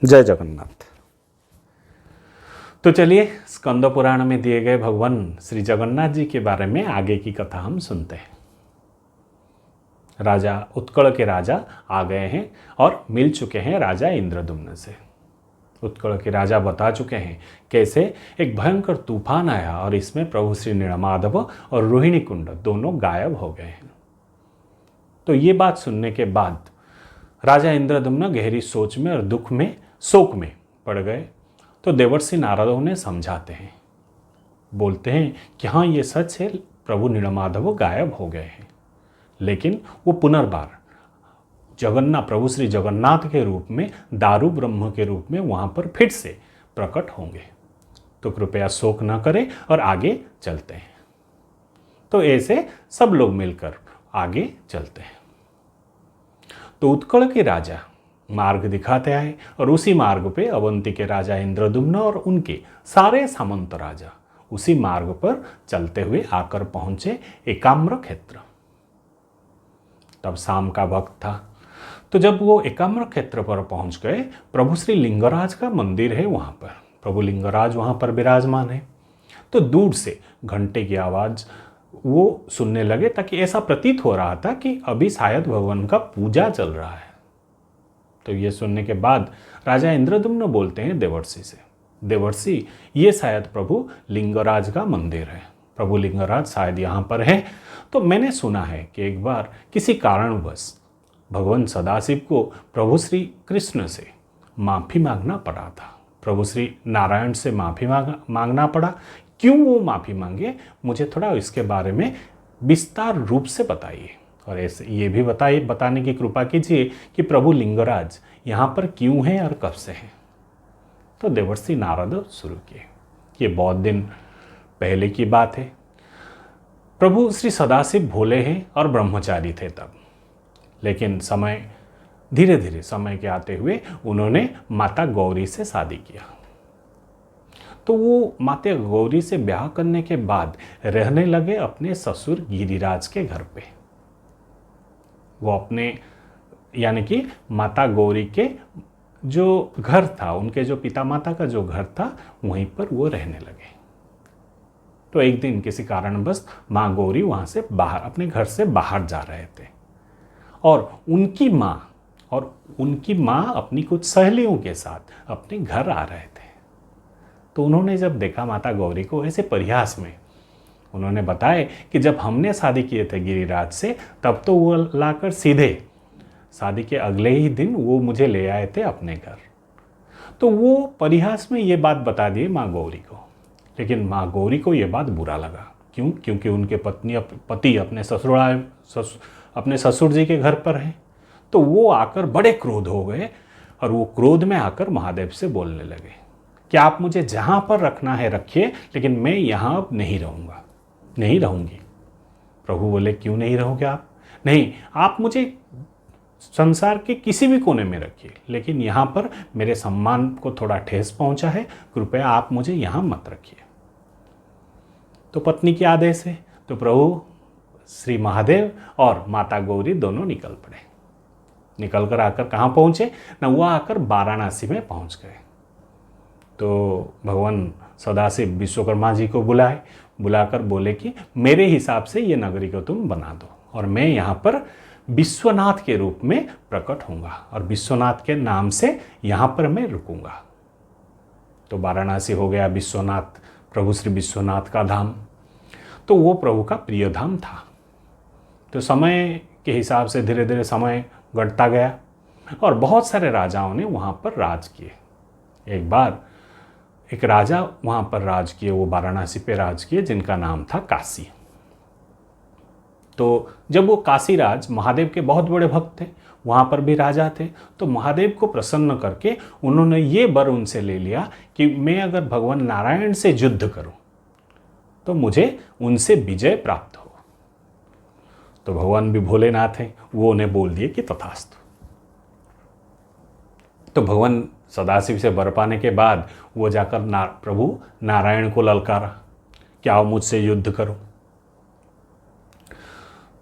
जय जगन्नाथ। तो चलिए स्कंद पुराण में दिए गए भगवान श्री जगन्नाथ जी के बारे में आगे की कथा हम सुनते हैं। राजा उत्कल के राजा आ गए हैं और मिल चुके हैं राजा इंद्रदुम्न से। उत्कल के राजा बता चुके हैं कैसे एक भयंकर तूफान आया और इसमें प्रभु श्री नीलमाधव और रोहिणी कुंड दोनों गायब हो गए हैं। तो ये बात सुनने के बाद राजा इंद्रदुम्न गहरी सोच में और दुख में शोक में पड़ गए। तो देवर्षि नारद उन्हें समझाते हैं, बोलते हैं कि हाँ ये सच है, प्रभु नीलमाधव गायब हो गए हैं, लेकिन वो पुनर्बार प्रभु श्री जगन्नाथ के रूप में दारू ब्रह्म के रूप में वहाँ पर फिर से प्रकट होंगे। तो कृपया शोक न करें और आगे चलते हैं। तो ऐसे सब लोग मिलकर आगे चलते हैं। तो उत्कल के राजा मार्ग दिखाते आए और उसी मार्ग पे अवंती के राजा इंद्रदुम्न और उनके सारे सामंत राजा उसी मार्ग पर चलते हुए आकर पहुंचे एकाम्र क्षेत्र। तब शाम का वक्त था। तो जब वो एकाम्र क्षेत्र पर पहुंच गए, प्रभु श्री लिंगराज का मंदिर है वहां पर, प्रभु लिंगराज वहां पर विराजमान है। तो दूर से घंटे की आवाज वो सुनने लगे, ताकि ऐसा प्रतीत हो रहा था कि अभी शायद भगवान का पूजा चल रहा है। तो ये सुनने के बाद राजा इंद्रदुम्न बोलते हैं देवर्षि से, देवर्षि ये शायद प्रभु लिंगराज का मंदिर है, प्रभु लिंगराज शायद यहाँ पर है। तो मैंने सुना है कि एक बार किसी कारणवश भगवान सदाशिव को प्रभु श्री कृष्ण से माफ़ी मांगना पड़ा था, प्रभु श्री नारायण से माफ़ी मांगना पड़ा। क्यों वो माफ़ी मांगे, मुझे थोड़ा इसके बारे में विस्तार रूप से बताइए और ऐसे ये भी बताने की कृपा कीजिए कि प्रभु लिंगराज यहाँ पर क्यों हैं और कब से हैं। तो देवर्षि नारद शुरू किए। ये बहुत दिन पहले की बात है। प्रभु श्री सदाशिव भोले हैं और ब्रह्मचारी थे तब, लेकिन धीरे धीरे समय के आते हुए उन्होंने माता गौरी से शादी किया। तो वो माता गौरी से ब्याह करने के बाद रहने लगे अपने ससुर गिरिराज के घर पे। वो अपने यानी कि माता गौरी के जो घर था, उनके जो पिता माता का जो घर था, वहीं पर वो रहने लगे। तो एक दिन किसी कारणवश माँ गौरी वहाँ से बाहर अपने घर से बाहर जा रहे थे और उनकी माँ अपनी कुछ सहेलियों के साथ अपने घर आ रहे थे। तो उन्होंने जब देखा माता गौरी को, ऐसे परिहास में उन्होंने बताया कि जब हमने शादी किए थे गिरिराज से, तब तो वो लाकर सीधे शादी के अगले ही दिन वो मुझे ले आए थे अपने घर। तो वो परिहास में ये बात बता दिए माँ गौरी को, लेकिन माँ गौरी को ये बात बुरा लगा। क्यों? क्योंकि उनके पति अपने ससुर जी के घर पर हैं। तो वो आकर बड़े क्रोध हो गए और वो क्रोध में आकर महादेव से बोलने लगे कि आप मुझे जहाँ पर रखना है रखिए, लेकिन मैं यहाँ अब नहीं रहूँगी। प्रभु बोले, क्यों नहीं रहोगे आप? नहीं, आप मुझे संसार के किसी भी कोने में रखिए, लेकिन यहाँ पर मेरे सम्मान को थोड़ा ठेस पहुँचा है, कृपया आप मुझे यहाँ मत रखिए। तो पत्नी के आदेश है, तो प्रभु श्री महादेव और माता गौरी दोनों निकल पड़े। निकल कर आकर कहाँ पहुँचे न, वो आकर वाराणसी में पहुँच गए। तो भगवान सदाशिव विश्वकर्मा जी को बुलाकर बोले कि मेरे हिसाब से ये नगरी को तुम बना दो और मैं यहाँ पर विश्वनाथ के रूप में प्रकट होऊंगा और विश्वनाथ के नाम से यहाँ पर मैं रुकूंगा। तो वाराणसी हो गया विश्वनाथ, प्रभु श्री विश्वनाथ का धाम। तो वो प्रभु का प्रिय धाम था। तो समय के हिसाब से धीरे धीरे समय घटता गया और बहुत सारे राजाओं ने वहाँ पर राज किए। एक बार एक राजा वहाँ पर राज किए, वो वाराणसी पे राज किए, जिनका नाम था काशी। तो जब वो काशीराज महादेव के बहुत बड़े भक्त थे, वहाँ पर भी राजा थे, तो महादेव को प्रसन्न करके उन्होंने ये वर उनसे ले लिया कि मैं अगर भगवान नारायण से युद्ध करूं तो मुझे उनसे विजय प्राप्त हो। तो भगवान भी भोलेनाथ हैं, वो उन्हें बोल दिए कि तथास्तु। तो भगवान सदाशिव से वर पाने के बाद वो जाकर प्रभु नारायण को ललकारा कि आओ मुझसे युद्ध करो।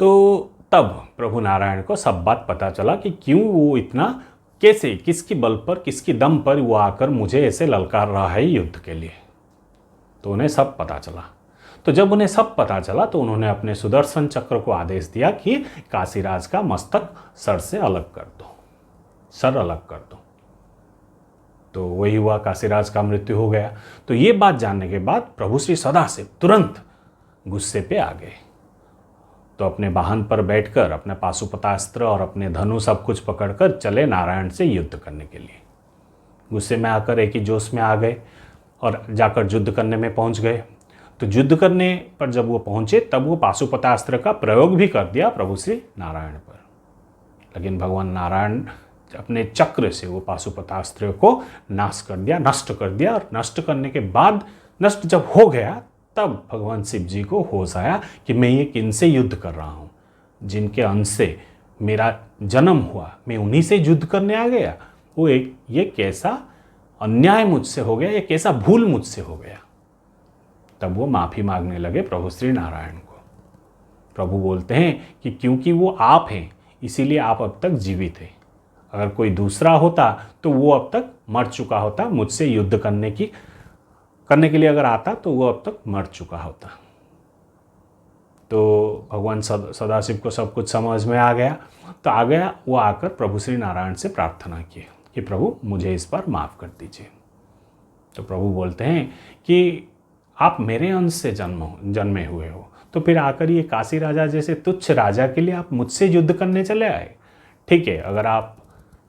तो तब प्रभु नारायण को सब बात पता चला कि क्यों वो इतना कैसे, किसकी बल पर, किसकी दम पर वो आकर मुझे ऐसे ललकार रहा है युद्ध के लिए। तो उन्हें सब पता चला। तो जब उन्हें सब पता चला तो उन्होंने अपने सुदर्शन चक्र को आदेश दिया कि काशीराज का मस्तक सर से अलग कर दो, सर अलग कर दो। तो वही हुआ, काशीराज का मृत्यु हो गया। तो ये बात जानने के बाद प्रभु श्री सदाशिव तुरंत गुस्से पे आ गए। तो अपने वाहन पर बैठकर अपने पाशुपतास्त्र और अपने धनु सब कुछ पकड़कर चले नारायण से युद्ध करने के लिए। गुस्से में आकर एक ही जोश में आ गए और जाकर युद्ध करने में पहुंच गए। तो युद्ध करने पर जब वो पहुंचे तब वो पाशुपतास्त्र का प्रयोग भी कर दिया प्रभु श्री नारायण पर। लेकिन भगवान नारायण अपने चक्र से वो पाशुपतास्त्र को नाश कर दिया, नष्ट कर दिया। और नष्ट करने के बाद, नष्ट जब हो गया, तब भगवान शिव जी को होश आया कि मैं ये किनसे युद्ध कर रहा हूँ, जिनके अंश से मेरा जन्म हुआ, मैं उन्हीं से युद्ध करने आ गया। वो ये कैसा अन्याय मुझसे हो गया, ये कैसा भूल मुझसे हो गया। तब वो माफ़ी मांगने लगे प्रभु श्री नारायण को। प्रभु बोलते हैं कि क्योंकि वो आप हैं इसीलिए आप अब तक जीवित हैं। अगर कोई दूसरा होता तो वो अब तक मर चुका होता। मुझसे युद्ध करने के लिए अगर आता तो वो अब तक मर चुका होता। तो भगवान सदाशिव को सब कुछ समझ में आ गया। तो आ गया, वो आकर प्रभु श्री नारायण से प्रार्थना की कि प्रभु मुझे इस बार माफ़ कर दीजिए। तो प्रभु बोलते हैं कि आप मेरे अंश से जन्मे हुए हो, तो फिर आकर ये काशी राजा जैसे तुच्छ राजा के लिए आप मुझसे युद्ध करने चले आए। ठीक है, अगर आप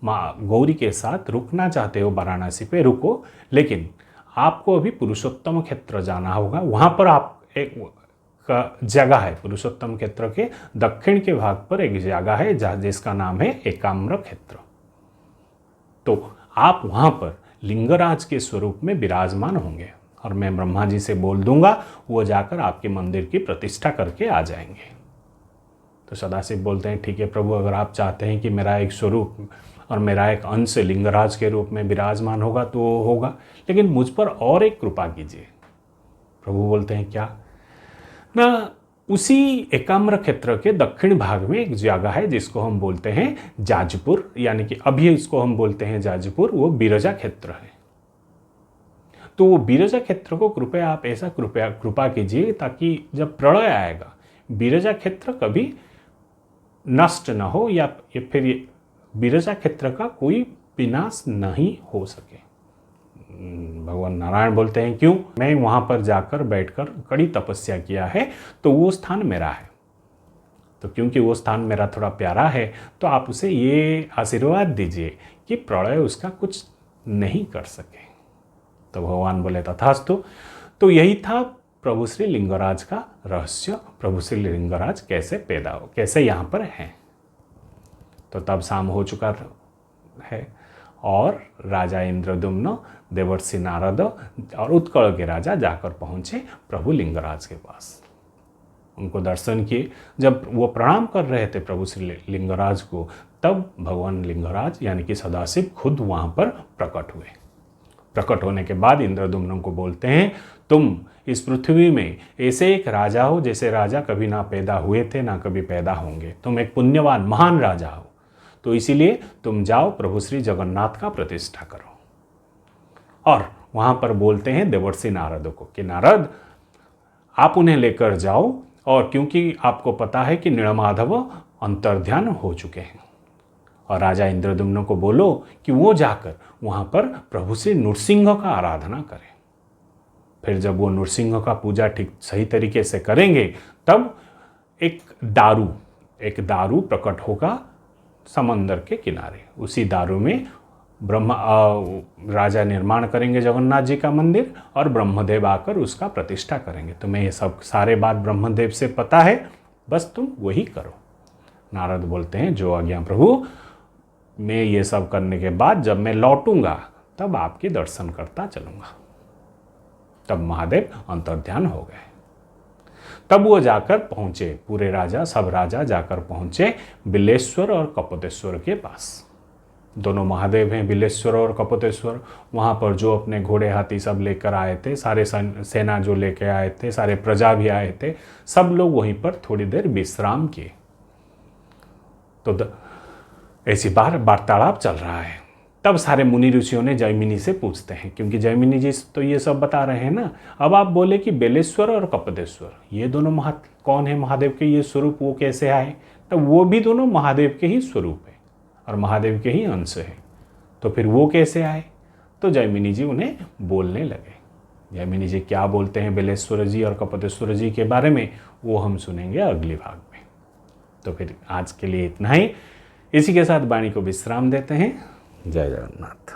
माँ गौरी के साथ रुकना चाहते हो वाराणसी पे रुको, लेकिन आपको अभी पुरुषोत्तम क्षेत्र जाना होगा। वहाँ पर आप एक जगह है, पुरुषोत्तम क्षेत्र के दक्षिण के भाग पर एक जगह है जिसका नाम है एकाम्र क्षेत्र। तो आप वहाँ पर लिंगराज के स्वरूप में विराजमान होंगे और मैं ब्रह्मा जी से बोल दूंगा, वो जाकर आपके मंदिर की प्रतिष्ठा करके आ जाएंगे। तो सदाशिव बोलते हैं ठीक है प्रभु, अगर आप चाहते हैं कि मेरा एक स्वरूप और मेरा एक अंश लिंगराज के रूप में विराजमान होगा तो होगा, लेकिन मुझ पर और एक कृपा कीजिए। प्रभु बोलते हैं क्या ना, उसी एकाम्र क्षेत्र के दक्षिण भाग में एक जगह है जिसको हम बोलते हैं जाजपुर, यानी कि अभी इसको हम बोलते हैं जाजपुर, वो बिरजा क्षेत्र है। तो वो बिरजा क्षेत्र को कृपया आप ऐसा कृपा कीजिए ताकि जब प्रलय आएगा बिरजा क्षेत्र कभी नष्ट न हो, या फिर बिरजा क्षेत्र का कोई विनाश नहीं हो सके। भगवान नारायण बोलते हैं क्यों, मैं वहाँ पर जाकर बैठकर कड़ी तपस्या किया है तो वो स्थान मेरा है। तो क्योंकि वो स्थान मेरा थोड़ा प्यारा है तो आप उसे ये आशीर्वाद दीजिए कि प्रलय उसका कुछ नहीं कर सके। तो भगवान बोले तथास्तु। तो यही था प्रभु श्री लिंगराज का रहस्य, प्रभु श्री लिंगराज कैसे पैदा हो, कैसे यहाँ पर हैं। तो तब शाम हो चुका है और राजा इंद्रदुम्न, देवर्षि नारद और उत्कल के राजा जाकर पहुँचे प्रभु लिंगराज के पास। उनको दर्शन किए। जब वो प्रणाम कर रहे थे प्रभु श्री लिंगराज को, तब भगवान लिंगराज यानी कि सदाशिव खुद वहाँ पर प्रकट हुए। प्रकट होने के बाद इंद्रदुम्न को बोलते हैं तुम इस पृथ्वी में ऐसे एक राजा हो जैसे राजा कभी ना पैदा हुए थे ना कभी पैदा होंगे। तुम एक पुण्यवान महान राजा हो, तो इसीलिए तुम जाओ प्रभु श्री जगन्नाथ का प्रतिष्ठा करो। और वहाँ पर बोलते हैं देवर्षि नारद को कि नारद आप उन्हें लेकर जाओ, और क्योंकि आपको पता है कि नीलमाधव अंतर्ध्यान हो चुके हैं, और राजा इंद्रदुम्न को बोलो कि वो जाकर वहाँ पर प्रभु श्री नृसिंह का आराधना करें। फिर जब वो नृसिंह का पूजा ठीक सही तरीके से करेंगे तब एक दारू प्रकट होगा समंदर के किनारे। उसी दारू में राजा निर्माण करेंगे जगन्नाथ जी का मंदिर और ब्रह्मदेव आकर उसका प्रतिष्ठा करेंगे। तुम्हें ये सब सारे बात ब्रह्मदेव से पता है, बस तुम वही करो। नारद बोलते हैं जो आज्ञा प्रभु, मैं ये सब करने के बाद जब मैं लौटूंगा तब आपके दर्शन करता चलूँगा। तब महादेव अंतर्ध्यान हो गए। तब वो जाकर पहुँचे, पूरे राजा सब राजा जाकर पहुँचे बिलेश्वर और कपोतेश्वर के पास। दोनों महादेव हैं, बिलेश्वर और कपोतेश्वर। वहाँ पर जो अपने घोड़े हाथी सब लेकर आए थे, सारे सेना जो लेकर आए थे, सारे प्रजा भी आए थे, सब लोग वहीं पर थोड़ी देर विश्राम किए। तो ऐसी बार वार्तालाप चल रहा है। तब सारे मुनि ऋषियों ने जैमिनी से पूछते हैं, क्योंकि जैमिनी जी तो ये सब बता रहे हैं ना। अब आप बोले कि बेलेश्वर और कपदेश्वर ये दोनों कौन है महादेव के ये स्वरूप, वो कैसे आए? तो वो भी दोनों महादेव के ही स्वरूप है और महादेव के ही अंश है। तो फिर वो कैसे आए? तो जैमिनी जी उन्हें बोलने लगे। जैमिनी जी क्या बोलते हैं बेलेश्वर जी और कपदेश्वर जी के बारे में, वो हम सुनेंगे अगले भाग में। तो फिर आज के लिए इतना ही। इसी के साथ वाणी को विश्राम देते हैं। जय जगन्नाथ।